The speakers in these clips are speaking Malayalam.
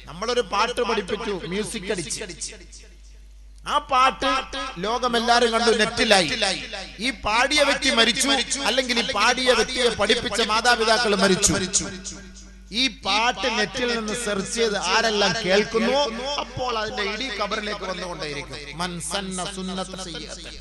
നമ്മളൊരു പാട്ട് പഠിപ്പിച്ചു, മ്യൂസിക് അടിച്ച്, ആ പാട്ട് ലോകമെല്ലാരും കണ്ടു, നെറ്റിലായി. ഈ പാടിയ വ്യക്തി മരിച്ചു, അല്ലെങ്കിൽ ഈ പാടിയ വ്യക്തിയെ പഠിപ്പിച്ച മാതാപിതാക്കൾ മരിച്ചു. ഈ പാട്ട് നെറ്റിൽ നിന്ന് സെർച്ച് ചെയ്ത് ആരെല്ലാം കേൾക്കുന്നു, അപ്പോൾ അതിന്റെ ഇടി ഖബറിലേക്ക് വന്നുകൊണ്ടേയിരിക്കും. മൻ സന്ന സുന്നത്തൻ സയ്യിഅത്തൻ.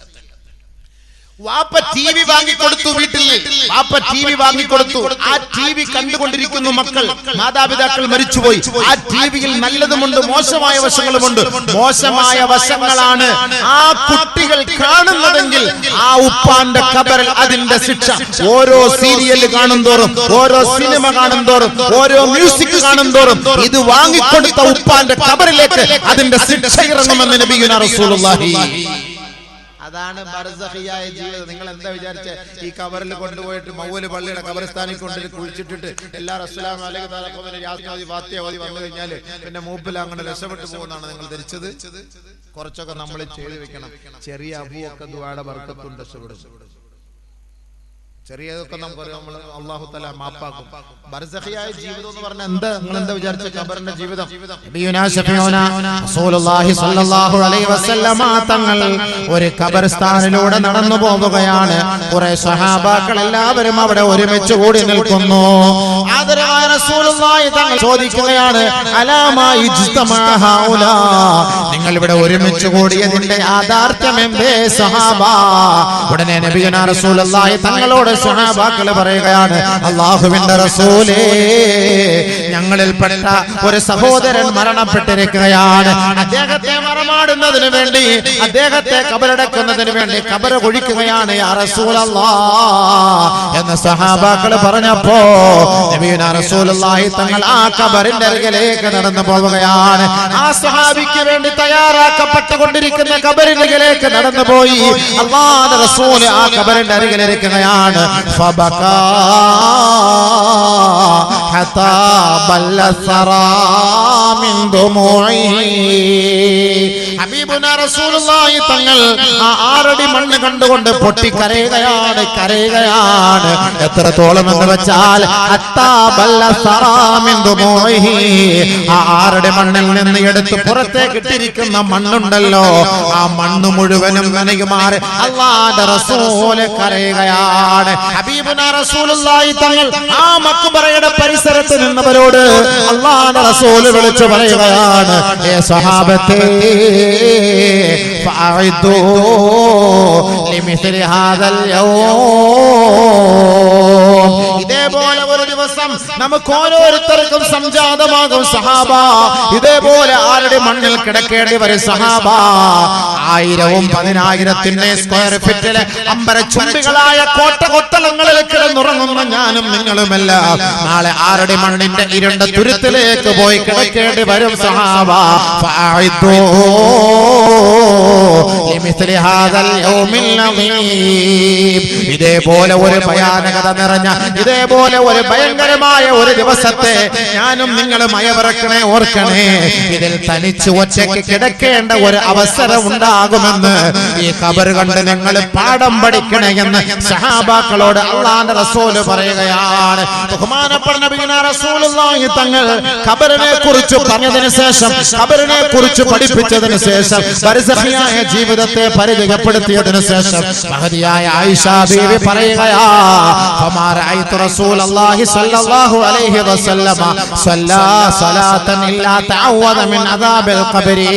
വാപ്പ ടിവി വാങ്ങിക്കൊടുത്തു, വീട്ടിൽ വാപ്പ ടിവി വാങ്ങിക്കൊടുത്തു. ആ ടിവി കണ്ടുകൊണ്ടിരിക്കുന്നു മക്കൾ, മാതാപിതാക്കൾ മരിച്ചുപോയി. ആ ടിവിയിൽ നല്ലതുമുണ്ട്, മോശമായ വശങ്ങളുമുണ്ട്. മോശമായ വശങ്ങളാണ് ആ കുട്ടികൾ കാണുന്നതെങ്കിൽ ആ ഉപ്പാന്റെ ഖബറിൽ അതിന്റെ ശിക്ഷ. ഓരോ സീരിയൽ കാണും തോറും, ഓരോ സിനിമ കാണും തോറും, ഓരോ മ്യൂസിക് കാണും തോറും ഇത് വാങ്ങിക്കൊടുത്ത ഉപ്പാന്റെ ഖബറിലേക്ക് അതിന്റെ ശിക്ഷ ഇറങ്ങുമെന്ന് നബിയുനാ റസൂലുള്ളാഹി. അതാണ് ബർസഖിയായ ജീവിതം. നിങ്ങൾ എന്താ വിചാരിച്ച ഈ ഖബറിൽ കൊണ്ടുപോയിട്ട് മൗലവി പള്ളിയുടെ ഖബർസ്ഥാനിൽ കൊണ്ട് കുഴിച്ചിട്ടിട്ട് എല്ലാവരും അസ്സലാമു അലൈക്കും ഫാത്തിഹ ഓതി വന്നു കഴിഞ്ഞാൽ പിന്നെ മൂപ്പിൽ അങ്ങനെ രക്ഷപ്പെട്ടു പോകുന്നതാണ് നിങ്ങൾ ധരിച്ചത്? കുറച്ചൊക്കെ നമ്മൾ ചെയ്തു വെക്കണം. ചെറിയ അബുവൊക്കെ ദുആയുടെ ബർക്കത്തുണ്ട്, രക്ഷപ്പെടും. ചെറിയതൊക്കെ നമുക്ക് അല്ലാഹു തആല മാപ്പാക്കും. ബർസഖിയായ ജീവിതം എന്ന് പറഞ്ഞാൽ എന്താ? നിങ്ങൾ എന്താ വിചാരിച്ച ഖബറിന്റെ ജീവിതം? നബിയുനാ ശഫീഉനാ റസൂലുള്ളാഹി സ്വല്ലല്ലാഹു അലൈഹി വസല്ലമ തങ്ങൾ ഒരു ഖബർസ്ഥാനിലൂടെ നടന്നു പോവുകയാണ്. കുറേ സ്വഹാബാക്കൾ എല്ലാവരും അവിടെ ഒരുമിച്ച് കൂടി നിൽക്കുന്നു. ആദരവായ റസൂലുള്ളാഹി തങ്ങൾ ചോദിക്കുകയാണ്, അലാമാ ഇജ്തമാ ഹൗലാ, നിങ്ങൾ ഇവിടെ ഒരുമിച്ച് കൂടിയതിന്റെ യാഥാർത്ഥ്യം എന്തേ സ്വഹാബാ? ഉടനെ നബിയുനാ റസൂലുള്ളാഹി തങ്ങളോട് സ്വഹാബാക്കൾ പറയുകയാണ്, അല്ലാഹുവിന്റെ റസൂലേ, ഞങ്ങളിൽപ്പെട്ട ഒരു സഹോദരൻ മരണപ്പെട്ടിരിക്കുകയാണ്. അദ്ദേഹത്തെ മറമാടുന്നതിന് വേണ്ടി, അദ്ദേഹത്തെ ഖബറടക്കുന്നതിന് വേണ്ടി ഖബർ കുഴിക്കുകയാണ് യാ റസൂലല്ലാഹ് എന്ന് സ്വഹാബാക്കൾ പറഞ്ഞപ്പോ നബിയുനാ റസൂലുള്ളാഹി തങ്ങൾ ആ ഖബറിന്റെ അരികിലേക്ക് നടന്നു പോവുകയാണ്. ആ സ്വഹാബിക്ക് വേണ്ടി തയ്യാറാക്കപ്പെട്ടുകൊണ്ടിരിക്കുന്ന ഖബറിലേക്ക് നടന്നു പോയി. അല്ലാഹുവിന്റെ റസൂൽ ആ ഖബറിന്റെ അരികിലിരിക്കുകയാണ്. فبكى حتى بل الثرى من دموعه. ഹബീബുനാ റസൂലുള്ളാഹി തങ്ങൾ ആ ആറടി മണ്ണ് കണ്ടുകൊണ്ട് പൊട്ടിക്കരയുകയാണ്, കരയുകയാണ്. എത്രത്തോളം എന്ന് വെച്ചാൽ ഹത്താ ബൽ الثرى من دموعه, ആ ആറടി മണ്ണിൽ നിന്ന് എടുത്ത് പുറത്തേക്ക് ഇട്ടിരിക്കുന്ന മണ്ണുണ്ടല്ലോ, ആ മണ്ണ് മുഴുവനും നനയുമാറ് അല്ലാഹുവിന്റെ റസൂൽ കരയുകയാണ്. ഹബീബുനാ റസൂലുള്ളാഹി തങ്ങൾ ആ മക്ബറയുടെ പരിസരത്ത് നിന്നവരോട് അല്ലാഹുവിന്റെ റസൂൽ വിളിച്ചു പറയുകയാണ്, ഏ സ്വഹാബത്തേ, ഫഅഇദൂ ലിമിസ്ലി ഹാദൽ യൗം. ഇതേപോലെ ഒരു ദിവസം നമുക്ക് ഓരോരുത്തർക്കും സംജാതമാകും സഹാബ. ഇതേപോലെ ആരുടെ മണ്ണിൽ കിടക്കേണ്ടി വരും സഹാബ. 1000-10,000 സ്ക്വയർ ഫീറ്റിലെ അമ്പരച്ചുംബികളായ കോട്ടകൊത്തളങ്ങളിൽ കിടന്നുറങ്ങുന്ന ഞാനും നിങ്ങളുമെല്ലാം നാളെ ആരുടെ മണ്ണിന്റെ ഇരുണ്ട തുരുത്തിലേക്ക് പോയി കിടക്കേണ്ടി വരും സഹാബ. ഫഅഇദൂ ലിമിസ്ലി ഹാദൽ യൗമിൽ അദീം. ഇതേപോലെ ഒരു ഭയാനകത നിറഞ്ഞ, ഇതേപോലെ ഒരു ഭയങ്കരമായ ഒരു ദിവസത്തെ ഞാനും നിങ്ങളും അയവിറക്കണേ, ഓർക്കണേ. ഇതിൽ തനിച്ച് ഒറ്റയ്ക്ക് കിടക്കേണ്ട ഒരു അവസരം ഉണ്ടാകുമെന്ന് ഈ ഖബർ കണ്ട് നിങ്ങൾ പാഠം പഠിക്കണേ എന്ന് സഹാബാക്കളോട് അല്ലാഹുവിന്റെ റസൂൽ പറയുകയാണ്. ബഹുമാനപ്പെട്ട നബിയുനാ റസൂലുള്ളാഹി തങ്ങൾ ഖബറിനെ കുറിച്ച് പറഞ്ഞതിന് ശേഷം, ഖബറിനെ കുറിച്ച് പഠിപ്പിച്ചതിന് ശേഷം, ബർസഖിയായ ജീവിതത്തെ പരിചയപ്പെടുത്തിയതിനു ശേഷം മഹദിയായ ആയിഷ ബീവി പറയുകയാ, ഫമാ റഅയ്തു റസൂലുള്ളാഹി സ്വല്ലല്ലാഹു അലൈഹി വസല്ലമ സ്വല്ലാ സ്വലാത്തൻ ഇല്ലാ തഅവദ മിൻ അദാബിൽ ഖബരി.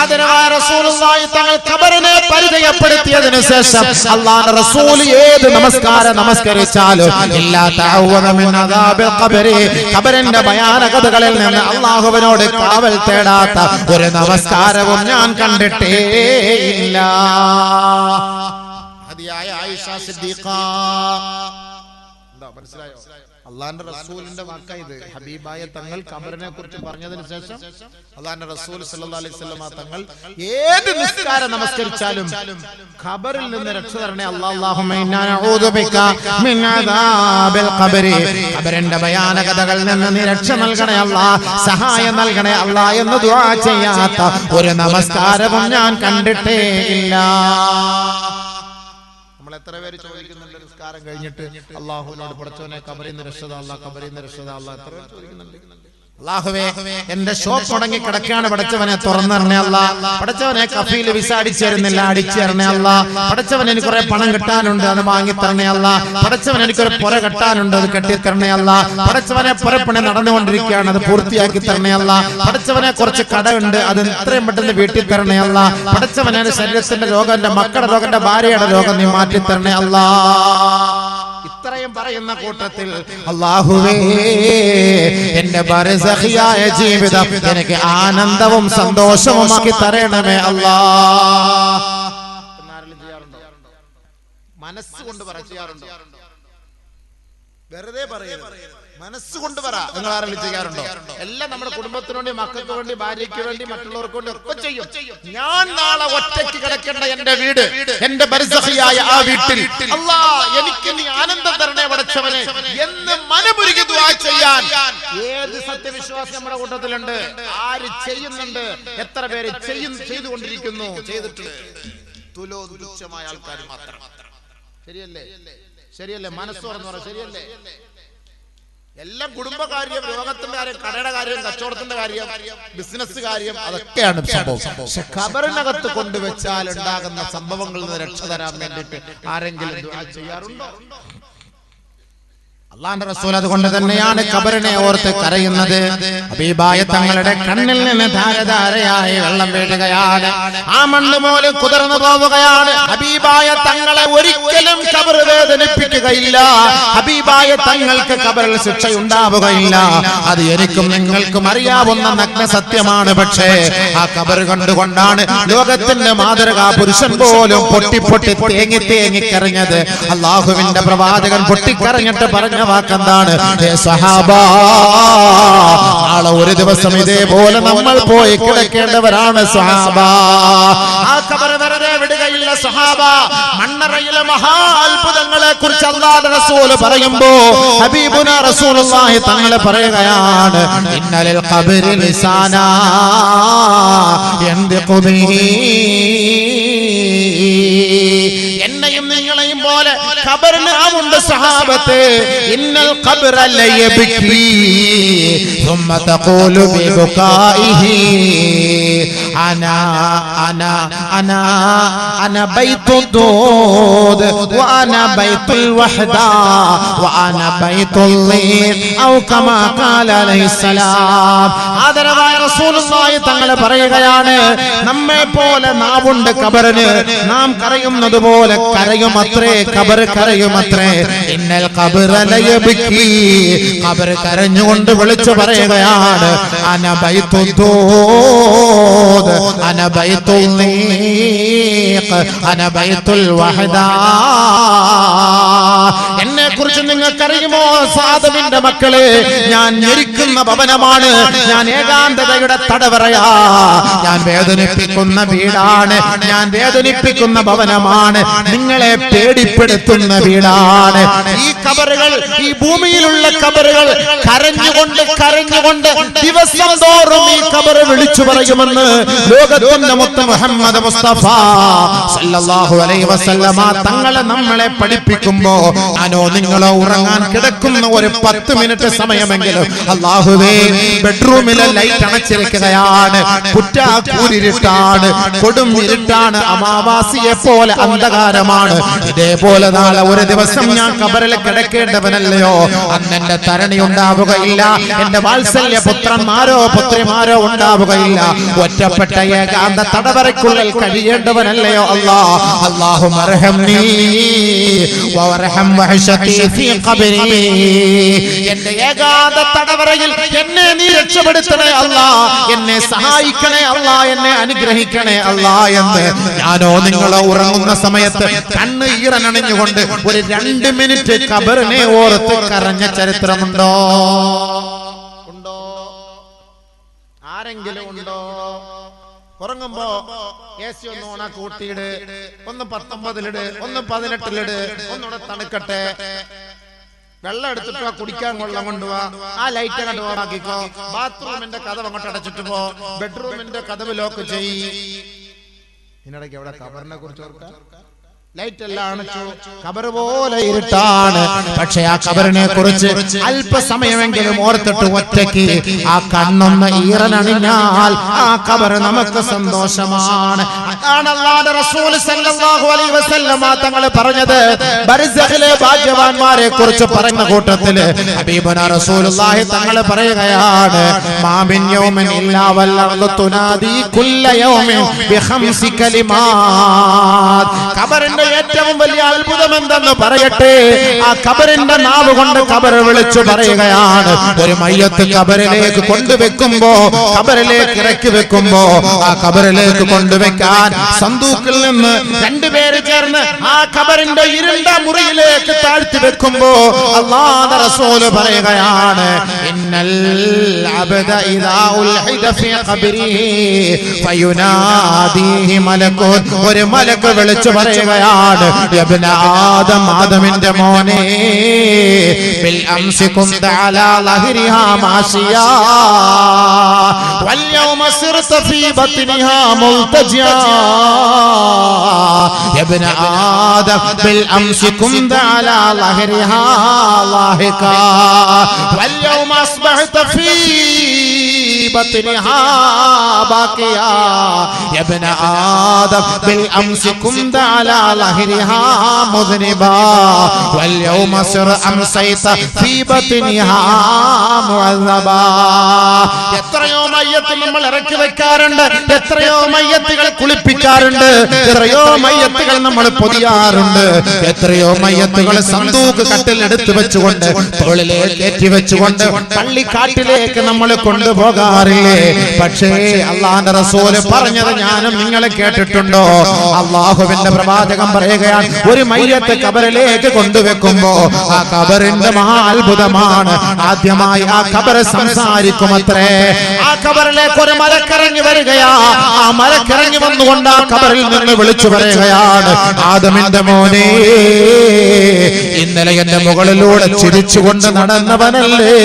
ആദരവായ റസൂലുള്ളാഹി തങ്ങൾ ഖബറിനെ പരിചയപ്പെടുത്തിയതിനു ശേഷം അല്ലാഹുവിന്റെ റസൂൽ ഏത് നമസ്കാരം നമസ്കരിച്ചാലും ഇല്ലാ തഅവദ മിൻ അദാബിൽ ഖബരി, ഖബറിന്റെ ഭയാനകതകളിൽ നിന്ന് അല്ലാഹുവിനോട് കാവൽ തേടാത്ത ഒരു നമസ്കാരവും ഞാൻ കണ്ടിട്ടേ ഇല്ല. ഹദിയായ ആയിഷ സിദ്ദീഖ. എന്താ മനസ്സിലായോ? അള്ളാന്റെ റസൂലിന്റെ വാക്കായത്. ഹബീബായ തങ്ങൾ ഖബറിനെ കുറിച്ച് പറഞ്ഞതിന് ശേഷം അള്ളാന്റെ റസൂൽ സല്ലല്ലാഹു അലൈഹി വസല്ലം തങ്ങൾ ഏത് നിസ്കാരം നമസ്കരിച്ചാലും ഖബറിൽ നിന്ന് രക്ഷ തരണേ അല്ലാഹുമ്മ ഇന്നാ നഊദു ബിക മിൻ അദാബിൽ ഖബരി, ഖബറിന്റെ ഭയാനകതകളിൽ നിന്ന് നീ രക്ഷ നൽകണേ അല്ലാഹ്, സഹായം നൽകണേ അല്ലാഹ് എന്ന് ദുആ ചെയ്യാത്ത ഒരു നമസ്കാരവും ഞാൻ കണ്ടിട്ടേ ഇല്ല. എത്ര പേര് ചോദിക്കുന്നുണ്ട് നിസ്കാരം കഴിഞ്ഞിട്ട് അല്ലാഹുവിനോട് പടച്ചോനെ ഖബറിൽ നിന്ന് രക്ഷ താ അല്ലാഹ്, ഖബറിൽ നിന്ന് രക്ഷ താ അല്ലാഹ്? എത്ര പേര് ചോദിക്കുന്നുണ്ട്? അല്ലാഹുവേ എന്റെ ഷോപ്പ് മുടങ്ങി കിടക്കാണ്, പടച്ചവനെ തുറന്നിറണേ അല്ലാ. പടച്ചവനെ കഫീൽ വിസ അടിച്ചേരുന്നില്ല, അടിച്ചേരണേ അല്ലാ. പടച്ചവൻ എനിക്ക് കുറെ പണം കിട്ടാനുണ്ട്, അത് വാങ്ങിത്തരണേ അല്ലാ. പടച്ചവൻ എനിക്കൊരു പുര കെട്ടാനുണ്ട്, അത് കെട്ടിത്തരണേ അല്ലാ. പടച്ചവനെ പുരപ്പണി നടന്നുകൊണ്ടിരിക്കുകയാണ്, അത് പൂർത്തിയാക്കി തരണേ അല്ലാ. പടച്ചവനെ കുറച്ച് കടയുണ്ട്, അത് എത്രയും പെട്ടെന്ന് വീട്ടിൽ തരണേ അല്ലാ. പടച്ചവനെ ശരീരത്തിന്റെ രോഗം, എന്റെ മക്കളുടെ രോഗം, എന്റെ ഭാര്യയുടെ രോഗം നീ മാറ്റി തരണേ അല്ലാ. ഇത്രയും പറയുന്ന കൂട്ടത്തിൽ അല്ലാഹുവേ എന്റെ ബർസഖിയായ ജീവിതം എനിക്ക് ആനന്ദവും സന്തോഷവുമാക്കി തരണമേ അല്ലാ. മനസ്സുകൊണ്ട് പറയാറുണ്ടോ? വെറുതെ പറയരുത്, മനസ്സുകൊണ്ട് പറ. നിങ്ങൾ ആരെങ്കിലും ചെയ്യാറുണ്ടോ? എല്ലാം നമ്മുടെ കുടുംബത്തിന് വേണ്ടി, മക്കൾക്ക് വേണ്ടി, ഭാര്യയ്ക്ക് വേണ്ടി, മറ്റുള്ളവർക്ക് വേണ്ടി ഒക്കെ ചെയ്യും. ഞാൻ നാളെ ഒറ്റയ്ക്ക് കിടക്കേണ്ട എന്റെ വീട്, എന്റെ ബർസഖിയായ ആ വീട്ടിൽ അല്ലാ എനിക്ക് നീ ആനന്ദം തരണേ പടച്ചവനെ എന്ന് മനമുരുകി ദുആ ചെയ്യാൻ ഏത് സത്യവിശ്വാസം നമ്മുടെ കൂട്ടത്തിലുണ്ട്? ആര് ചെയ്യുന്നുണ്ട്? എത്ര പേര് ചെയ്തുകൊണ്ടിരിക്കുന്നു? ചെയ്തിട്ടുണ്ട് തുലോതുച്ഛമായ ആൾക്കാർ മാത്രം. ശരിയല്ലേ? ശരിയല്ലേ? മനസ്സ് തുറന്നു പറ, ശരിയല്ലേ? എല്ലാം കുടുംബകാര്യം, രോഗത്തിന്റെ കാര്യം, കടയുടെ കാര്യം, കച്ചവടത്തിന്റെ കാര്യം, ബിസിനസ് കാര്യം, അതൊക്കെയാണ് സംഭവം. പക്ഷെ ഖബറിനകത്ത് കൊണ്ടുവച്ചാൽ ഉണ്ടാകുന്ന സംഭവങ്ങളിൽ നിന്ന് രക്ഷ തരാൻ വേണ്ടിയിട്ട് ആരെങ്കിലും ദുആ ചെയ്യാറുണ്ടോ? അല്ലാഹുവിന്റെ റസൂൽ അതുകൊണ്ട് തന്നെയാണ് ഖബറിനെ ഓർത്ത് കരയുന്നത്. ഹബീബായ തങ്ങളുടെ കണ്ണിൽ നിന്ന് ധാരധാരയായി വെള്ളം വീഴുകയാണ്, ആ മണ്ണ് പോലെ കുതിർന്നു പോവുകയാണ്. ഹബീബായ തങ്ങളെ ഒരിക്കലും ഖബർ വേദനിപ്പിക്കുകയില്ല, ഹബീബായ തങ്ങൾക്ക് ഖബറിൽ ശിക്ഷയുണ്ടാവുകയില്ല. അത് എനിക്കും നിങ്ങൾക്കും അറിയാവുന്ന നഗ്ന സത്യമാണ്. പക്ഷേ ആ ഖബർ കണ്ടുകൊണ്ടാണ് ലോകത്തിന്റെ മാതൃകാ പുരുഷൻ പോലും പൊട്ടി പൊട്ടി തേങ്ങി തേങ്ങി കരഞ്ഞത്. അല്ലാഹുവിന്റെ പ്രവാചകൻ പൊട്ടിക്കരഞ്ഞിട്ട് പറഞ്ഞ വാക്കെന്താണ്? സഹാബാ, നാളെ ഒരു ദിവസം ഇതേപോലെ നമ്മൾ പോയി കിടക്കേണ്ടവരാണ് സഹാബാ. ആ ഖബർ വെറുതെ വിടുകയില്ല സഹാബാ. മണ്ണറയിലെ മഹാ അത്ഭുതങ്ങളെ കുറിച്ച് അല്ലാഹുവിന്റെ റസൂൽ പറയുമ്പോ ഹബീബുനാ റസൂലുള്ളാഹി തങ്ങൾ പറയുകയാണ്, ഇന്നലിൽ ഖബരി ലിസാനാ യൻദിഖു ബിഹി. എന്നെയും നിങ്ങളെയും പോലെ ഖബറിന് നാമുണ്ട് സഹാബത്തെ. ഇന്നൽ ഖബ്റ ലയബ്കി ثم تقول ببكائه انا انا انا انا بيت الدود وانا بيت الوحده وانا بيت الليل او كما قال عليه السلام. ആദരവായ റസൂലുള്ളാഹി തങ്ങൾ പറയുകയാണ്, നമ്മെ പോലെ നാവുണ്ട് ഖബറിന്, നാം കരയുന്നത് പോലെ കരയുമത്രേ ഖബർ, കരയുമത്രേ. ഇന്നൽ ഖബ്റ ലയബ്കി, ഖബർ കരഞ്ഞുകൊണ്ട് വിളിച്ചു പറയുകയാണ്, അന ബൈത്തുദ്ദൂദ് അന ബൈത്തുൽ നീഖ് അന ബൈത്തുൽ വഹദാ. എന്നെ കുറിച്ച് നിങ്ങൾക്കറിയുമോ സാദവിന്റെ മക്കളെ? ഞാൻ ഞെരിക്കുന്ന ഭവനമാണ്, ഞാൻ ഏകാന്തതയുടെ തടവറയാ, ഞാൻ വേദനിപ്പിക്കുന്ന വീടാണ്, ഞാൻ വേദനിപ്പിക്കുന്ന ഭവനമാണ്, നിങ്ങളെ പേടിപ്പെടുത്തുന്ന വീടാണ്. ഈ ഖബറുകൾ, ഈ ഭൂമിയിലുള്ള ഖബറുകൾ കരഞ്ഞുകൊണ്ട് കരഞ്ഞുകൊണ്ട് ദിവസം തോറും ഈ ഖബർ വിളിച്ചു പറയുമെന്ന് ലോകത്തിന്റെ മുത്ത് മുഹമ്മദ് മുസ്തഫ സല്ലല്ലാഹു അലൈഹി വസല്ലമ തങ്ങളെ നമ്മളെ പഠിപ്പിക്കുമ്പോ ഞാനോ നിങ്ങളോ ഉറങ്ങാൻ കിടക്കുന്ന ഒരു 10 മിനിറ്റ് സമയമെങ്കിലും അല്ലാഹുവേ ബെഡ്റൂമിലെ ലൈറ്റ് അണച്ചിരിക്കുകയാണ്, കുറ്റാക്കൂരിട്ടാണ്, കൊടും ഇരുട്ടാണ്, അമാവാസിയെ പോലെ അന്ധകാരമാണ്. ഇതേപോലെ നാളെ ഒരു ദിവസം ഞാൻ ഖബറിൽ കിടക്കേണ്ടവനല്ലയോ? അന്ന് എന്റെ തരണി ഉണ്ടാവുകയില്ല, എന്റെ വാത്സല്യ പുത്രന്മാരോ പുത്രിമാരോ ഉണ്ടാവുകയില്ല. ഒറ്റപ്പെട്ട ഏകാന്ത തടവറയ്ക്കുള്ളിൽ കഴിയേണ്ടവനല്ലയോ അല്ലാ? അല്ലാഹുമ്മ അർഹംനി വഅർഹം വഹശതി ഫീ ഖബരി. എന്റെ ഏകാന്ത തടവറയിൽ എന്നെ നീ രക്ഷപ്പെടുത്തണേ അല്ലാ, എന്നെ സഹായിക്കണേ അല്ലാ, എന്നെ അനുഗ്രഹിക്കണേ അല്ലാ എന്ന് ഞാനോ നിങ്ങളോ ഉറങ്ങുന്ന സമയത്ത് കണ്ണ് ഈറനണിഞ്ഞുകൊണ്ട് ഒരു 2 മിനിറ്റ് ഖബറിനെ ഓർത്ത് കരഞ്ഞ ചരിത്രമുണ്ടോ? ഉണ്ടോ? ആരെങ്കിലും ഉണ്ടോ? ഉറങ്ങുമ്പോ AC ഒന്ന് ഓണാക്കി കൂട്ടിയിട്, ഒന്ന് 19-ലിട്, ഒന്ന് 18-ലിട്, ഒന്നുകൂടെ തണുക്കട്ടെ. വെള്ളം എടുത്തിട്ട് കുടിക്കാൻ വെള്ളം കൊണ്ടുപോവാ, ആ ലൈറ്റ് അങ്ങോട്ട് ഓണാക്കിക്കോ. ബാത്റൂമിന്റെ കഥവ് അങ്ങോട്ട് അടച്ചിട്ട് പോ, ബെഡ്റൂമിന്റെ കഥവ് ലോക്ക് ചെയ്യ്. ഇതിനിടയ്ക്ക് എവിടെ ഖബറിനെ കുറിച്ച് ഓർക്കാം? ലൈറ്റ് എല്ലാം അണച്ചു, ഖബർ പോലെ ഇരുട്ടാണ്. പക്ഷെ ആ ഖബറിനെ കുറിച്ച് അല്പസമയമെങ്കിലും ഓർത്തിട്ട് ഒറ്റയ്ക്ക് ആ കണ്ണൊന്ന് ഈറനണിഞ്ഞാൽ ആ ഖബർ നമുക്ക് സന്തോഷമാണ്. അതാണ് അല്ലാഹുവിന്റെ റസൂൽ സല്ലല്ലാഹു അലൈഹി വസല്ലം തങ്ങൾ പറഞ്ഞത്. ബർസഖിലെ ഭാഗ്യവാന്മാരെ കുറിച്ച് പറയുന്ന കൂട്ടത്തില് ഹബീബുനാ റസൂലുള്ളാഹി തങ്ങൾ പറയുകയാണ്, മാ മിൻ യൗമിൻ ഇല്ലാ വല്ലർദു തുനാദി കുല്ല യൗമിൻ ബിഖംസി കലിമാത്. ഖബറിന്റെ ഏറ്റവും വലിയ അത്ഭുതം എന്തെന്ന് പറയട്ടെ, ആ ഖബറിന്റെ നാവ് കൊണ്ട് ഖബർ വിളിച്ചു പറയുകയാണ്. ഒരു മയ്യത്ത് ഖബറിലേക്ക് കൊണ്ടുവെക്കുമ്പോ, ഖബറിലേക്ക് ഇറക്കി വെക്കുമ്പോ, ആ ഖബറിലേക്ക് കൊണ്ടുവെക്കാൻ സന്തൂക്കിൽ നിന്ന് രണ്ടുപേര് ചേർന്ന് ആ ഖബറിന്റെ ഇരുണ്ട മുറിയിലേക്ക് താഴ്ത്തി വെക്കുമ്പോ അല്ലാഹുവിന്റെ റസൂൽ പറയുകയാണ്, ഇന്നൽ അബ്ദ ഇദാ ഉൽഹിദ ഫീ ഖബരിഹി ഫയുനാദിഹി മലകുൻ. ഒരു മലക്ക് വിളിച്ചു പറയുകയാണ്, യബ്ന ആദം, ആദമിന്റെ മോനെ, ബിൽ അംസി കുന്ത അലാ ലഹരിഹാ മാശിയാ വൽ യൗമ സിർത ഫീ ബത്നിഹാ മുൽതജിയാ. യബ്ന ആദം ബിൽ അംസി കുന്ത അലാ ലഹരിഹാ ലാഹികാ വൽ യൗമ അസ്ബഹത ഫീ ബത്നിഹാ ബാക്കിയാ. യബ്ന ആദം ബിൽ അംസി കുന്ത അലാ ലഹരിഹാ മുദ്നിബാ വൽ യൗമ സിർ അംസൈത ഫീ ബത്നിഹാ മുഅദ്ദബാ. എത്രയോ മയ്യത്ത് നമ്മൾ ഇറക്കി വെക്കാറുണ്ട്, എത്രയോ മയ്യത്തുകൾ കുളിപ്പിക്കാറുണ്ട്, എത്രയോ മയ്യത്തുകൾ നമ്മൾ പൊതിയാറുണ്ട്, എത്രയോ മയ്യത്തുകൾ സന്തൂക്ക് കട്ടിൽ എടുത്തു വെച്ചുകൊണ്ട് തോളിലേക്ക് കയറ്റി വെച്ചുകൊണ്ട് പള്ളിക്കാട്ടിലേക്ക് നമ്മൾ കൊണ്ടുപോകാറില്ലേ? പക്ഷേ അല്ലാഹുവിന്റെ റസൂൽ പറഞ്ഞത് ഞാനും നിങ്ങളെ കേട്ടിട്ടുണ്ടോ? അല്ലാഹുവിന്റെ പ്രവാചകൻ പറയുകയാണ്, ഒരു മയ്യത്ത് ഖബറിലേക്ക് കൊണ്ടുവെക്കുമ്പോ ആ ഖബറിന്റെ മഹാ അത്ഭുതമാണ്. ആദ്യമായി ആ ഖബർ സംസാരിക്കുമത്രേ. ആ ഖബറിലേക്ക് ഒരു മലക്കിറങ്ങി വരികയാ. ആ മലക്കിറങ്ങി വന്നുകൊണ്ട് ആ ഖബറിൽ നിന്ന് വിളിച്ചു പറയുകയാണ്, ആദമിന്റെ മോനെ, ഇന്നലെ എന്റെ മുകളിലൂടെ ചിരിച്ചുകൊണ്ട് നടന്നവനല്ലേ,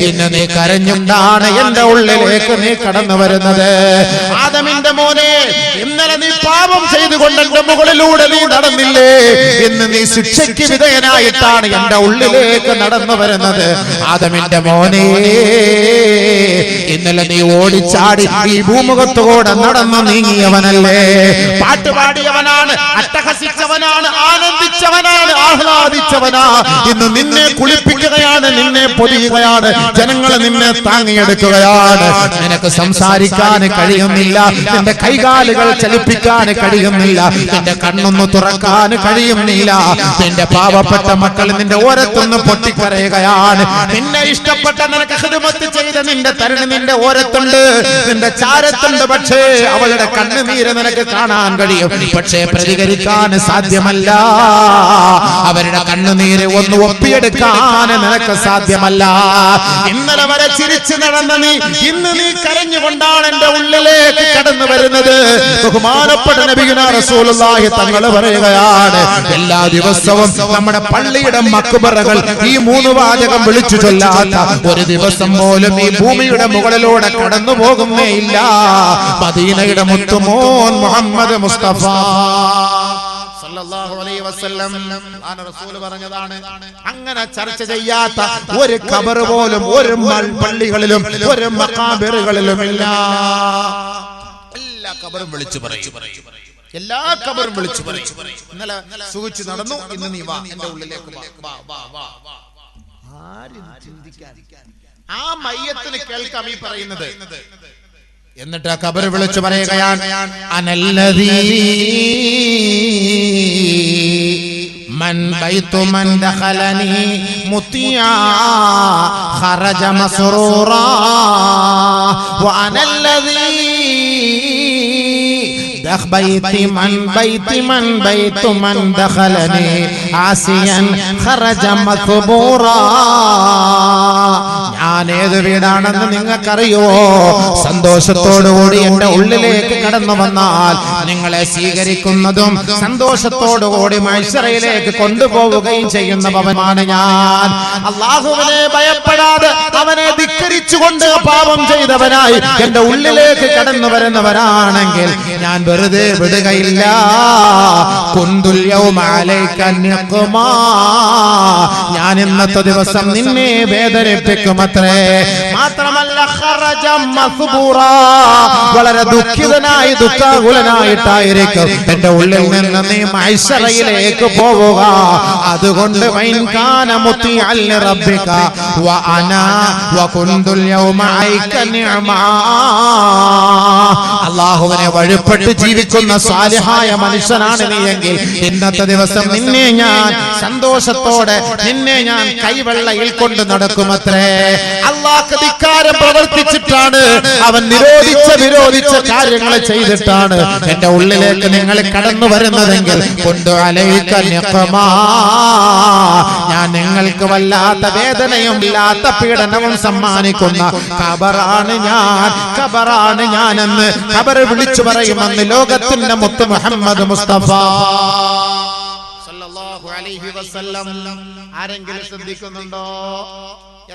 ഇന്ന് നീ കരഞ്ഞുകൊണ്ടാണ് എന്റെ ഉള്ളിലേക്ക് നീ കടന്നു വരുന്നത്. ആദമിന്റെ മോനെ, ഇന്നലെ നീ പാപം ചെയ്തുകൊണ്ട് എന്റെ മുകളിലൂടെ നീ നടന്നില്ലേ, ഇന്ന് നീ ശിക്ഷയ്ക്ക് വിധേയനായിട്ടാണ് എന്റെ ഉള്ളിലേക്ക് നടന്നു വരുന്നത്. ആദമിന്റെ മോനെ, ഇന്നലെ നീ ഓടിച്ചാടി ഈ ഭൂമുഖത്തോടെ നടന്നു നീങ്ങിയവനല്ലേ, പാട്ടുപാടിയവനാണ്, അട്ടഹസിച്ചവനാണ്, ആനന്ദിച്ചവനാണ്, ആഹ്ലാദിച്ചവനാ. ഇന്ന് നിന്നെ കുളിപ്പിക്കുകയാണ്, നിന്നെ പൊതിയുകയാണ്, ജനങ്ങളെ നിന്നെ താങ്ങിയെടുക്കുകയാണ്. നിനക്ക് സംസാരിക്കാൻ കഴിയുന്നില്ല, നിന്റെ കൈകാലുകൾ ചലിപ്പിക്കാൻ കഴിയുന്നില്ല, നിന്റെ കണ്ണൊന്ന് തുറക്കാൻ കഴിയുന്നില്ല. നിന്റെ പാവപ്പെട്ട മക്കൾ നിന്റെ ഓരത്തൊന്ന് പൊട്ടിക്കരയുകയാണ്. നിന്നെ ഇഷ്ടപ്പെട്ട, നിനക്ക് ഖിദ്മത്ത് ചെയ്ത നിന്റെ തരുണി നിന്റെ ഓരത്തുണ്ട്, നിന്റെ ചാരത്തുണ്ട്. പക്ഷേ അവളുടെ കണ്ണുനീര് നിനക്ക് കാണാൻ കഴിയും, പക്ഷേ പ്രതികരിക്കാൻ സാധ്യമല്ല. അവരുടെ കണ്ണുനീര് ഒന്ന് ഒപ്പിയെടുക്കാൻ നിനക്ക് സാധ്യമല്ല. ഇന്നലെ വരെ ചിരിച്ചു നടന്ന നീ ഇന്ന് നീ കരഞ്ഞുകൊണ്ടാണ് എന്റെ ഉള്ളിലേക്ക് കടന്നു വരുന്നത്. ബഹുമാനപ്പെട്ട നബിയുനാ റസൂലുള്ളാഹി തങ്ങൾ പറയുകയാണ്, എല്ലാ ദിവസവും നമ്മുടെ പള്ളിയുടെ മക്ബറകൾ ഈ മൂന്ന് വാചകം വിളിച്ചു ചൊല്ലാത്ത ഒരു ദിവസം പോലും ഈ ഭൂമിയുടെ മുകളിലൂടെ കടന്നു പോകുന്നേ ഇല്ല. മദീനയുടെ മുത്തുമോൻ മുഹമ്മദ് മുസ്തഫ സല്ലല്ലാഹു അലൈഹി വസല്ലം റസൂൽ പറഞ്ഞതാണ്, അങ്ങനെ ചർച്ച ചെയ്യാത്ത ഒരു ഖബർ പോലും ഒരു പള്ളികളിലും ഒരു മഖാബറുകളിലും ഇല്ല. എല്ലാ ഖബറും വിളിച്ചു പറയും, എല്ലാ ഖബറും വിളിച്ചു പറയും. ഇന്നലെ സുഖിച്ചു നടന്നു, ഇന്ന് നീ വാ എന്റെ ഉള്ളിലേക്ക് വാ. ആരും ചിന്തിക്കാൻ ആ മയ്യത്തിന് കേൾക്കാം ഈ പറയുന്നത്. എന്നിട്ട് ആ ഖബർ വിളിച്ചു പറയുകയാണ്, അനല്ലദീ മൻ ബൈതു മൻ ദഖലനി മുത്തിയാ ഖറജ മസ്റൂറാ വ അനല്ലദീ بيت من دخلني عاسيا خرج مكبورا. ഞാൻ ഏത് വീടാണെന്ന് നിങ്ങൾക്കറിയോ? സന്തോഷത്തോടുകൂടി എന്റെ ഉള്ളിലേക്ക് കടന്നു വന്നാൽ നിങ്ങളെ സ്വീകരിക്കുന്നതും സന്തോഷത്തോടുകൂടി മഹ്ശറയിലേക്ക് കൊണ്ടുപോവുകയും ചെയ്യുന്നവനാണ് ഞാൻ. അല്ലാഹുവിനെ ഭയപ്പെടാതെ അവനെ ധിക്കരിച്ചുകൊണ്ട് പാപം ചെയ്തവനായി എന്റെ ഉള്ളിലേക്ക് കടന്നു വരുന്നവരാണെങ്കിൽ ഞാൻ വെറുതെ വിടുകയില്ല. കുന്തുൽ യൗമ അലൈക നിഖ്മാ, ഞാൻ ഇന്നത്തെ ദിവസം നിന്നെ വേദനിപ്പിക്കുമത്രേ. മാത്രമല്ല ഖറജ മസ്ബൂറാ, വളരെ ദുഃഖിതനായി ദുഃഖാകുലനായിട്ടായിരിക്കും എന്റെ ഉള്ളിൽ നിന്ന് നീ മഹ്ശറയിലേക്ക് പോവുക. അതുകൊണ്ട് വൈൻ കാന മുത്തിഅൽ റബ്ബിക വ അനാ വ കുന്തുൽ യൗമ അലൈക നിഅമാ, അല്ലാഹുവിനെ വഴിപ്പെട്ട് ജീവിക്കുന്ന സാലിഹായ മനുഷ്യനാണ് നീയെങ്കിൽ ഇന്നത്തെ ദിവസം നിന്നെ ഞാൻ സന്തോഷത്തോടെ നിന്നെ ഞാൻ കൈവെള്ളയിൽ കൊണ്ട് നടക്കുമത്രേ. അല്ലാഹു ധിക്കാരം പ്രവർത്തിച്ചിട്ടാണ്, അവൻ വിരോധിച്ച കാര്യങ്ങൾ ചെയ്തിട്ടാണ് എന്റെ ഉള്ളിലേക്ക് നിങ്ങൾ കടന്നു വരുന്നതെങ്കിൽ കൊണ്ടു അലൈക നിഖ്മാ, ഞാൻ നിങ്ങൾക്ക് വല്ലാത്ത വേദനയും ഇല്ലാത്ത പീഡനവും സമ്മാനിക്കുന്ന ഖബറാണ് ഞാനെന്ന് ഖബർ വിളിച്ചു പറയുമെന്ന് ലോകത്തിന്റെ മുത്ത് മുഹമ്മദ് മുസ്തഫ സല്ലല്ലാഹു അലൈഹി വസല്ലം. ആരെങ്കിലും ശ്രദ്ധിക്കുന്നുണ്ടോ?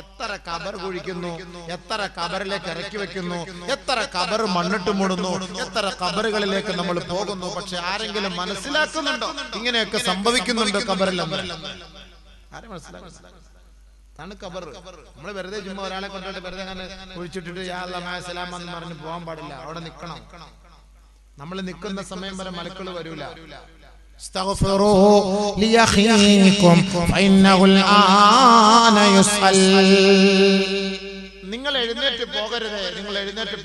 എത്ര ഖബർ കുഴിക്കുന്നു, എത്ര ഖബറിലേക്ക് ഇറക്കി വെക്കുന്നു, എത്ര ഖബർ മണ്ണിട്ട് മൂടുന്നു, എത്ര ഖബറുകളിലേക്ക് നമ്മൾ പോകുന്നു. പക്ഷെ ആരെങ്കിലും മനസ്സിലാക്കുന്നുണ്ടോ ഇങ്ങനെയൊക്കെ സംഭവിക്കുന്നുണ്ട് ഖബറിൽ? ആരും മനസ്സിലാക്കുന്നില്ല. അതാണ് ഖബർ. നമ്മൾ വെറുതെ ചുമ്മാ ഒരാളെ കൊണ്ടിട്ട് വെറുതെ അങ്ങനെ കുഴിച്ചിട്ടിട്ട് യാ അല്ലാഹ് മഅ സലാമ എന്ന് പറഞ്ഞ് പോകാൻ പാടില്ല. അവിടെ നിൽക്കണം. നമ്മൾ നിൽക്കുന്ന സമയം വരെ മലക്കൾ വരൂല. استغفروا لأخيكم فإنه الآن يسأل. നിങ്ങൾ എഴുന്നേറ്റ്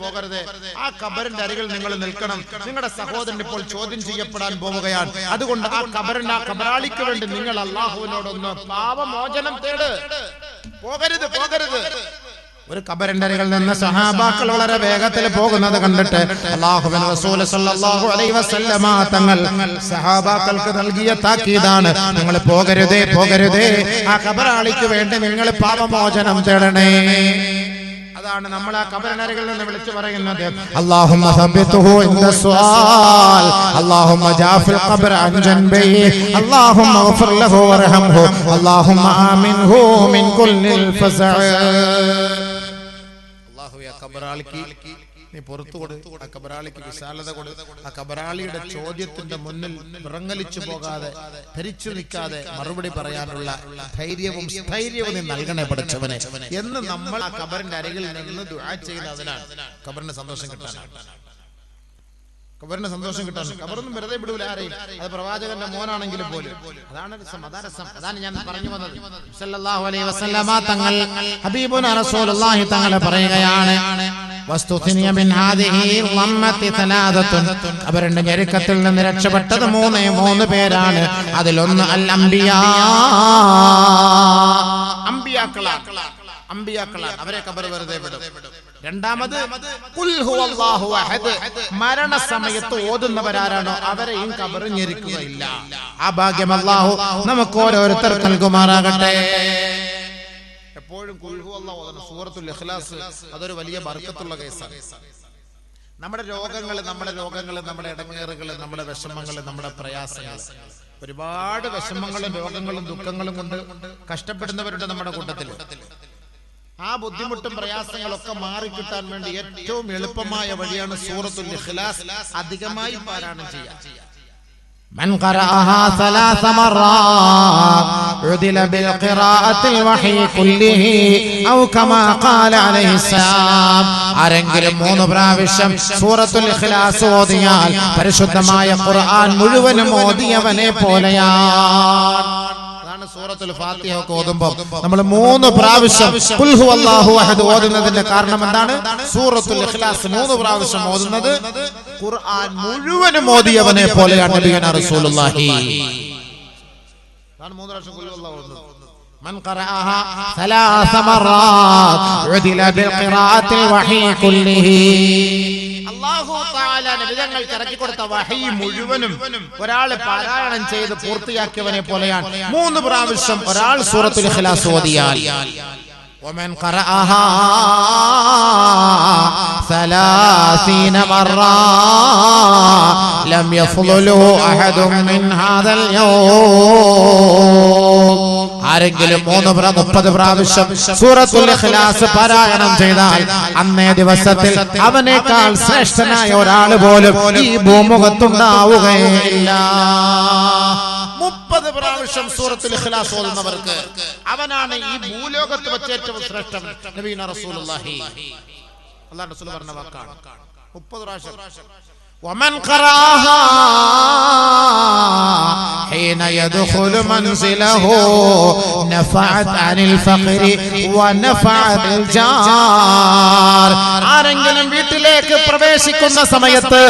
പോകരുത്. ആ ഖബറിന്റെ അരികിൽ നിങ്ങൾ നിൽക്കണം. നിങ്ങളുടെ സഹോദരൻ ഇപ്പോൾ ചോദ്യം ചെയ്യപ്പെടാൻ പോവുകയാണ്. അതുകൊണ്ട് ആ ഖബറാളിക്ക് വേണ്ടി നിങ്ങൾ അല്ലാഹുവിനോടൊന്ന് പാപമോചനം തേട്. പോകരുത്. ഒരു ഖബറിന്റെ അരികിൽ നിന്ന് സഹാബാക്കൾ വളരെ വേഗത്തിൽ പോകുന്നത് കണ്ടിട്ട് അല്ലാഹുവിൻ റസൂൽ സല്ലല്ലാഹു അലൈഹി വസല്ലമ തങ്ങൾ സഹാബാക്കൾക്ക് നൽകിയ താക്കീതാണ്, നിങ്ങൾ പോകരുതേ. ആ ഖബറാളിക്ക് വേണ്ടി നിങ്ങൾ പാപമോചനം തേടണേ. അതാണ് നമ്മൾ ആ ഖബറിനരികിൽ നിന്ന് വിളിച്ചു പറയുന്നത്. അല്ലാഹുമ്മ സബ്ബിതുഹു ഇൻദ സുആൽ, അല്ലാഹുമ്മ ജാഫിൽ ഖബ്റ അൻ ജൻബൈഹി, അല്ലാഹുമ്മഗ്ഫിർ ലഹു വർഹംഹു, അല്ലാഹുമ്മ ആമിൻഹു മിൻ കുല്ലിൽ ഫസഅ. അല്ലാഹുവേ, ഖബറാളിക്ക് നീ പുറത്തു കൊടു, ആ ഖബറാളിക്ക് വിശാലത കൊടു. ആ ഖബറാളിയുടെ ചോദ്യത്തിന്റെ മുന്നിൽ വിറങ്ങലിച്ചു പോകാതെ, ധരിച്ചു നിൽക്കാതെ മറുപടി പറയാനുള്ള ധൈര്യവും സ്ഥൈര്യവും നീ നൽകണേ പഠിച്ചവനെ എന്ന് നമ്മൾ ആ ഖബറിന്റെ അരികിൽ നിന്ന് ദുആ ചെയ്യുന്നതിനാണ് ഖബറിന് സന്തോഷം കിട്ടാനാണ്. ഖബറൊന്നും വെറുതെ വിടൂല ആരെയും. അത് പ്രവാചകന്റെ മോനാണെങ്കിലും പോലും. അതാണ് രസം. അതാണ് ഞാൻ പറഞ്ഞു വന്നത്. സല്ലല്ലാഹു അലൈഹി വസല്ലമ തങ്ങൾ ഹബീബുനാ റസൂലുള്ളാഹി തങ്ങൾ പറയുകയാണ്, വസ്തുതിനിയ മിൻ ഹാദിഹി വമ്മത്തി തലാദത്തുൻ, ഖബറിന്റെ ഞെരുക്കത്തിൽ നിന്ന് രക്ഷപ്പെട്ടത് മൂന്ന് പേരാണ്. അതിലൊന്ന് അൽ അംബിയാ, അംബിയാക്കളാണ്. അവരെ ഖബർ വെറുതെ വിടും. രണ്ടാമത് ഖുൽ ഹുവല്ലാഹു അഹദ്, മരണസമയത്ത് ഓതുന്നവരാരാണോ അവരെയും ഖബർ ഞെരുക്കുകയില്ല. ആ ഭാഗ്യം അല്ലാഹു നമുക്ക് ഓരോരുത്തർക്കും നൽകുമാറാകട്ടെ. എപ്പോഴും ഖുൽ ഹുവല്ലാഹു ഓതണം. സൂറത്തുൽ ഇഖ്ലാസ് അതൊരു വലിയ ബർക്കത്തുള്ള കേസാണ്. നമ്മുടെ രോഗങ്ങൾ, നമ്മുടെ ഇടങ്ങേറുകൾ, നമ്മുടെ വിഷമങ്ങൾ, നമ്മുടെ പ്രയാസങ്ങൾ, ഒരുപാട് വിഷമങ്ങളും രോഗങ്ങളും ദുഃഖങ്ങളും കൊണ്ട് കഷ്ടപ്പെടുന്നവരുടെ നമ്മുടെ കൂട്ടത്തിൽ. ആ ബുദ്ധിമുട്ടും പ്രയാസങ്ങളൊക്കെ മാറിക്കിട്ടാൻ വേണ്ടി ഏറ്റവും എളുപ്പമായ വഴിയാണ് സൂറത്തുൽ ഇഖ്ലാസ് അധികമായി പാരായണം ചെയ്യുക. من قرأها 3 مرات عدل بالقراءة الوحي كله أو كما قال عليه السلام. ആരെങ്കിലും 3 പ്രാവശ്യം സൂറത്തുൽ ഇഖ്ലാസ് ഓതിയാൽ പരിശുദ്ധമായ ഖുർആൻ മുഴുവനും ഓതിയവനെ പോലെയാണ്. സൂറത്തുൽ ഫാത്തിഹ ഒക്കെ ഓതുമ്പോൾ നമ്മൾ 3 പ്രാവശ്യം ഖുൽ ഹുവല്ലാഹു അഹദ് ഓതുന്നതിന്റെ കാരണം എന്താണ്? സൂറത്തുൽ ഇഖ്ലാസ് 3 പ്രാവശ്യം ഓതുന്നത് ഖുർആൻ മുഴുവനും ഓതിയവനെ പോലെയാണ് നബിയനാ റസൂലുള്ളാഹി. അതാണ് 3 പ്രാവശ്യം ഖുൽ ഹുവല്ലാഹു ഓതുന്നത്. من قرأها 3 مرات عدل بالقراءة الوحي كله. അല്ലാഹു തആല നബിതങ്ങൾക്ക് ഇറക്കി കൊടുത്ത വഹി മുഴുവനും ഒരാൾ പാരായണം ചെയ്ത് പൂർത്തിയാക്കിയവനെ പോലെയാണ്. 3 പ്രാവശ്യം ഒരാൾ സൂറത്തുൽ ഇഖ്ലാസ് ഓതിയാൽ. ومن قرأها 30 مرة لم يفضله أحد من هذا اليوم. ആരെങ്കിലും 30 പ്രാവശ്യം സൂറത്തുൽ ഇഖ്ലാസ് പാരായണം ചെയ്താൽ അന്നേ ദിവസത്തിൽ അവനേക്കാൾ ശ്രേഷ്ഠനായ ഒരാൾ പോലും ഈ ഭൂമുഖത്തുണ്ടാവുകയില്ല. 30 പ്രാവശ്യം സൂറത്തുൽ ഇഖ്ലാസ് ഓതുന്നവർക്ക് അവനാണ് ഈ ഭൂലോകത്ത് വെച്ച് ഏറ്റവും ശ്രേഷ്ഠൻ. നബിയുനാ റസൂലുള്ളാഹി അല്ലാഹുവിന്റെ റസൂൽ പറഞ്ഞ വാക്കാണ്. 30 പ്രാവശ്യം. ومن قرأها حين يدخل منزله نفعت عن الفقر ونفعت الجار. ആരെങ്കിലും വീട്ടിലേക്ക് പ്രവേശിക്കുന്ന സമയത്ത്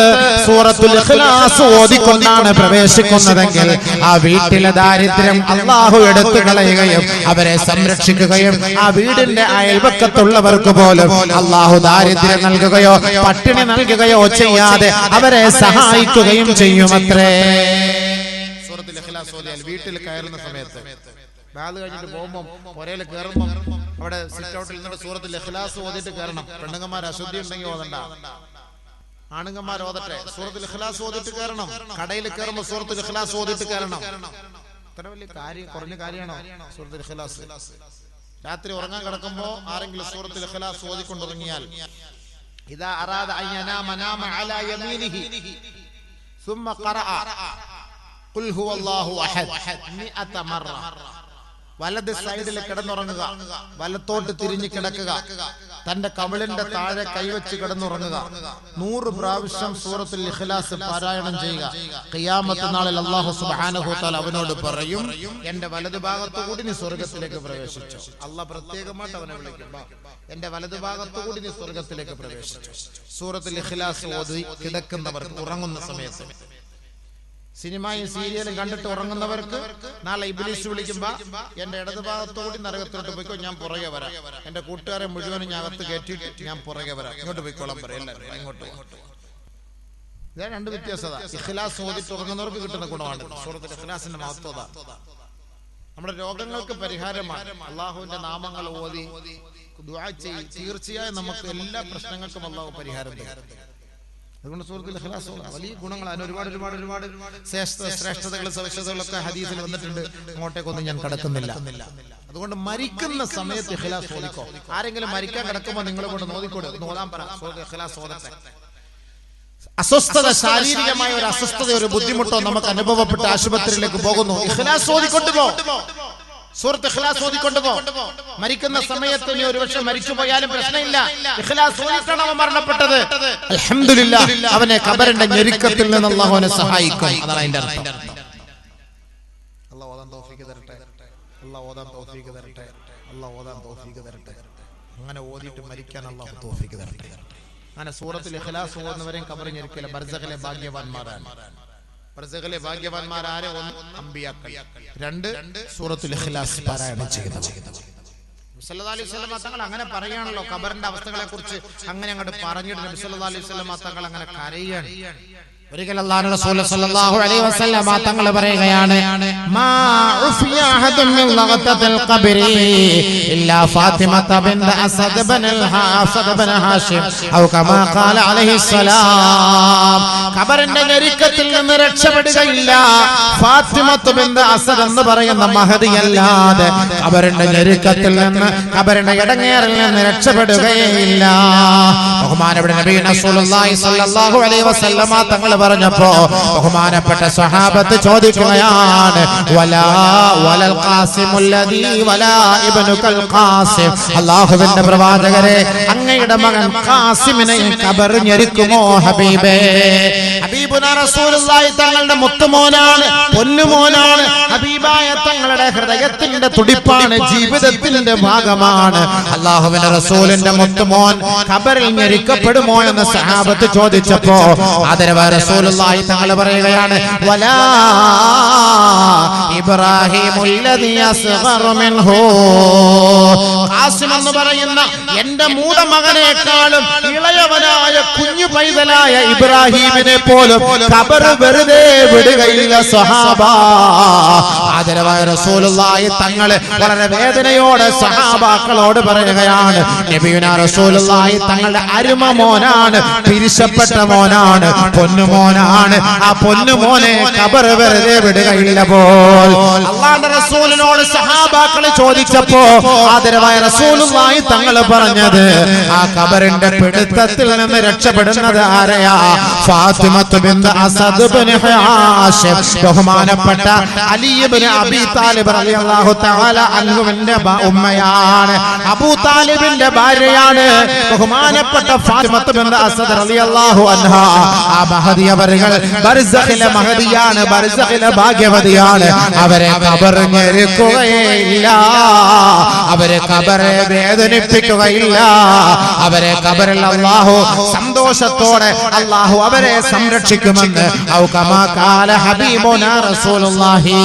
സൂറത്തുൽ ഇഖ്ലാസ് ഓതിക്കൊണ്ടാണ് പ്രവേശിക്കുന്നതെങ്കിൽ ആ വീട്ടിലെ ദാരിദ്ര്യം അല്ലാഹു എടുത്തു കളയുകയും അവരെ സംരക്ഷിക്കുകയും ആ വീടിന്റെ അയൽപക്കത്തുള്ളവർക്ക് പോലും അല്ലാഹു ദാരിദ്ര്യം നൽകുകയോ പട്ടിണി നൽകുകയോ ചെയ്യാതെ അവരെ സഹായിക്കുകയും ചെയ്യുമത്രേ. സൂറത്തുൽ ഇഖ്ലാസ് ഓതിയാൽ വീട്ടിൽ കയറുന്ന സമയത്ത് ബാഗ് കഴിഞ്ഞിട്ട് പോകുമ്പോൾ പുരയിൽ കയറുമ്പോൾ അവിടെ സിറ്റ് ഔട്ടിൽ നിന്നിട്ട് സൂറത്തുൽ ഇഖ്ലാസ് ഓതിയിട്ട് കയറണം. പെണ്ണുങ്ങന്മാർ അശുദ്ധി ഉണ്ടെങ്കിൽ ഓതണ്ട, ആണുങ്ങന്മാർ ഓതട്ടെ. സൂറത്തുൽ ഇഖ്ലാസ് ഓതിയിട്ട് കയറണം. കടയിൽ കയറുമ്പോൾ സൂറത്തുൽ ഇഖ്ലാസ് ഓതിയിട്ട് കയറണം. ഇത്ര വലിയ കാര്യം, കുറഞ്ഞ കാര്യമാണോ സൂറത്തുൽ ഇഖ്ലാസ്? രാത്രി ഉറങ്ങാൻ കിടക്കുമ്പോൾ ആരെങ്കിലും സൂറത്തുൽ ഇഖ്ലാസ് ഓതിക്കൊണ്ടുറങ്ങിയാൽ إذا أراد أن ينام نام على يمينه ثم قرأ قل هو الله أحد 100 مرة. വലത് സൈഡിൽ കിടന്നുറങ്ങുക, വലത്തോട്ട് തിരിഞ്ഞു കിടക്കുക, തന്റെ കവിളിന്റെ താഴെ കൈവച്ച് കിടന്നുറങ്ങുക. 100 പ്രാവശ്യം സൂറത്തുൽ ഇഖ്ലാസ് പാരായണം ചെയ്യുക. ഖിയാമത്ത് നാളിൽ അല്ലാഹു സുബ്ഹാനഹു വ തആല അവനോട് പറയും, എന്റെ വലതു ഭാഗത്തു കൂടി നീ സ്വർഗ്ഗത്തിലേക്ക് പ്രവേശിച്ചു. അല്ലാഹ് പ്രത്യേകമായിട്ട് അവനെ വിളിക്കും, എന്റെ വലതു ഭാഗത്തു കൂടി നീ സ്വർഗ്ഗത്തിലേക്ക് പ്രവേശിച്ചു. സൂറത്തുൽ ഇഖ്ലാസ് ഓതി കിടക്കുന്നവർക്ക് ഉറങ്ങുന്ന സമയത്ത്, സിനിമയും സീരിയലും കണ്ടിട്ട് ഉറങ്ങുന്നവർക്ക് നാളെ ഇബ്ലീസ് വിളിക്കുമ്പോ എന്റെ ഇടതു ഭാഗത്തോടി നരകത്തോട്ട് പോയിക്കോ, ഞാൻ പുറകെ വരാം. എന്റെ കൂട്ടുകാരെ മുഴുവനും ഞാൻ അകത്ത് കയറ്റിയിട്ട് ഞാൻ പുറകെ വരാം, ഇങ്ങോട്ട് പോയിക്കോളാൻ പറയാം, എല്ലാവരും ഇങ്ങോട്ട്. ഇതാണ് രണ്ട് വ്യത്യാസത. ഇഖ്ലാസ് ഓതിട്ട് ഉറങ്ങുന്നവർക്ക് കിട്ടുന്ന ഗുണമാണ് സൂറത്തുൽ ഇഖ്ലാസിന്റെ മഹത്വത. നമ്മുടെ രോഗങ്ങൾക്ക് പരിഹാരമാണ്. അള്ളാഹുവിന്റെ നാമങ്ങൾ ഓതി ദുആ ചെയ്യും, തീർച്ചയായും നമുക്ക് എല്ലാ പ്രശ്നങ്ങൾക്കും അള്ളാഹു പരിഹാരം തരും. അതുകൊണ്ട് സൂറത്തുൽ ഇഖ്ലാസ് വലിയ ഗുണങ്ങൾ, അതിന് ഒരുപാട് ശ്രേഷ്ഠതകൾ സവിശേഷതകളൊക്കെ ഹദീസിൽ വന്നിട്ടുണ്ട്. അങ്ങോട്ടേക്കൊന്നും ഞാൻ കടക്കുന്നില്ല. അതുകൊണ്ട് മരിക്കുന്ന സമയത്ത് ഇഖ്ലാസ് ഓതിക്കോ. ആരെങ്കിലും മരിക്കാൻ കിടക്കുമ്പോൾ നിങ്ങൾ കൊണ്ട് നോദിക്കോട് ഓതാൻ പറ, സൂറത്തുൽ ഇഖ്ലാസ് ഓതട്ടെ. അസ്വസ്ഥത, ശാരീരികമായ ഒരു അസ്വസ്ഥത, ഒരു ബുദ്ധിമുട്ടോ നമുക്ക് അനുഭവപ്പെട്ട് ആശുപത്രിയിലേക്ക് പോകുന്നു, ഇഖ്ലാസ് ഓതിക്കൊണ്ടുപോ, സൂറത്ത് ഇഖ്ലാസ് ഓതിക്കൊണ്ടുപോ. മരിക്കുന്ന സമയത്ത് നീ ഒരുപക്ഷെ മരിച്ചു പോയാലും പ്രശ്നമില്ല, ഇഖ്ലാസ് ഓതിട്ടാണ് അവൻ മരണപ്പെട്ടത്. അൽഹംദുലില്ലാഹ്, അവനെ ഖബറിന്റെ ഞെരുക്കത്തിൽ നിന്ന് അല്ലാഹു അവനെ സഹായിക്കും. അതാണ് അതിന്റെ അർത്ഥം. അല്ലാഹു ഓതാൻ തൗഫീഖ് തരട്ടെ, അല്ലാഹു ഓതാൻ തൗഫീഖ് തരട്ടെ, അല്ലാഹു ഓതാൻ തൗഫീഖ് തരട്ടെ. അങ്ങനെ ഓതിയിട്ട് മരിക്കാൻ അല്ലാഹു തൗഫീഖ് തരട്ടെ. അങ്ങനെ സൂറത്തുൽ ഇഖ്ലാസ് ഓതുന്നവരെയും ഖബർ ഞെരുക്കില്ല, ബർസഖിലെ ഭാഗ്യവാന്മാരാണ്. ബർസഖിലെ ഭാഗ്യവാന്മാരാരെ? 1 അമ്പിയാക്കൾ, 2 സൂറത്തുൽ ഇഖ്ലാസ് പാരായണം ചെയ്യുന്നവർ. സല്ലല്ലാഹു അലൈഹി വസല്ലം തങ്ങൾ അങ്ങനെ പറയാണല്ലോ, ഖബറിന്റെ അവസ്ഥകളെ കുറിച്ച് അങ്ങനെ അങ്ങോട്ട് പറഞ്ഞിട്ട് നബി സല്ലല്ലാഹു അലൈഹി വസല്ലം തങ്ങൾ അങ്ങനെ കരയാണ്. ഒരിക്കൽ അല്ലാഹുവിന്റെ റസൂൽ സല്ലല്ലാഹു അലൈഹി വസല്ലം തങ്ങൾ പറയുകയാണ്, മാ ഉഫിയ അഹദുൻ മിൻ ലഗതത്തിൽ ഖബ്രി ഇല്ലാ ഫാത്തിമത ബിൻത് അസദ് ബിൻ ഹാഷിം ഔ കമാ ഖാല അലൈഹി സലാം. ഖബറിന്റെ ഞെരുക്കത്തിൽ നിന്ന് രക്ഷപ്പെടുകയില്ല ഫാത്തിമത ബിൻത് അസദ് എന്ന് പറയുന്ന മഹദിയല്ലാതെ. ഖബറിന്റെ ഞെരുക്കത്തിൽ നിന്ന്, ഖബറിന്റെ ഇടങ്ങേറിൽ നിന്ന് രക്ഷപ്പെടുകയില്ല. ബഹുമാനപ്പെട്ട നബി റസൂലുള്ളാഹി സ്വല്ലല്ലാഹു അലൈഹി വസല്ലം തങ്ങൾ പറഞ്ഞപ്പോ ബഹുമാനപ്പെട്ട സ്വഹാബത്ത് ചോദിക്കുകയാണ്, വലാ വലൽ ഖാസിമുല്ലദീ വലാ ഇബ്നുൽ ഖാസിം, അല്ലാഹുവിന്റെ പ്രവാചകരെ അങ്ങയുടെ മകൻ ഖാസിമിനെ ഖബർ ഞെരുക്കുമോ ഹബീബേ? ഹബീബുനാ റസൂലുള്ളാഹി തങ്ങളുടെ മുത്തുമോനാണ്, പൊന്നുമോനാണ്. ഹബീബായ തങ്ങളുടെ ഹൃദയത്തിന്റെ തുടിപ്പാണ്, ജീവിതത്തിന്റെ ഭാഗമാണ്. അല്ലാഹുവിന്റെ റസൂലിന്റെ മുത്തുമോൻ ഖബറിൽ ഞെരുക്കപ്പെടുമോ എന്ന് സ്വഹാബത്ത് ചോദിച്ചപ്പോ ആദരവായ റസൂലുള്ളാഹി തങ്ങൾ പറയുകയാണ്, വലാ ഇബ്രാഹിമുല്ലദീ അസ്ഗറു മിൻഹു, ഖാസിം എന്ന് പറയുന്ന എന്റെ മൂത്ത മകനേക്കാളും ഇളയവനായ കുഞ്ഞു പൈതലായ ഇബ്രാഹിമിനെ പോലും ഖബർ വെറുതെ വിടുകയില്ല സ്വഹാബ. ആദരവായ റസൂലുള്ളാഹി തങ്ങൾ വളരെ വേദനയോടെ സഹാബാക്കളോട് പറയുകയാണ്, നബിയുനാ റസൂലുള്ളാഹി തങ്ങളുടെ അരുമ മോനാണ്, പിരിശപ്പെട്ട മോനാണ്, പൊന്നുമോനാണ്. ആ പൊന്നുമോനെ ഖബർ വെറുതെ വിടുകയില്ല പോൽ. അല്ലാഹുവിന്റെ റസൂലിനോട് സഹാബാക്കൾ ചോദിച്ചപ്പോ ആദരവായ റസൂലുള്ളാഹി തങ്ങൾ പറഞ്ഞത്, ആ ഖബറിന്റെ പിടുത്തത്തിൽ നിന്ന് രക്ഷപ്പെടുന്നത് ആരെയാ? ഫാത്തിമത്ത് ബിൻത് അസദ് ഇബ്നു ഹാഷിം, ബഹുമാനപ്പെട്ട അലി ഇബ്നു അബീ താലിബ് റളിയല്ലാഹു തആല അൻഹുവിന്റെ ഉമ്മയാണ്, അബൂ താലിബിന്റെ ഭാര്യയാണ് ബഹുമാനപ്പെട്ട ഫാത്തിമത്ത് ബിൻത് അസദ് റളിയല്ലാഹു അൻഹാ. ആ മഹദി അവர்கள் ബർസഖിലെ മഹദിയാണ്, ബർസഖിലെ ഭാഗ്യവതിയാണ്. അവരെ ഖബർ ഞെരുക്കുകയില്ല, അവരെ ഖബറെ വേദനിപ്പിക്കുകയില്ല. അവരെ ഖബറിൽ അല്ലാഹു സന്തോഷത്തോടെ അല്ലാഹു അവരെ സംരക്ഷിക്കുമെന്ന് ഔ കമാ ഖാല ഹബീബുനാ റസൂലുള്ളാഹി.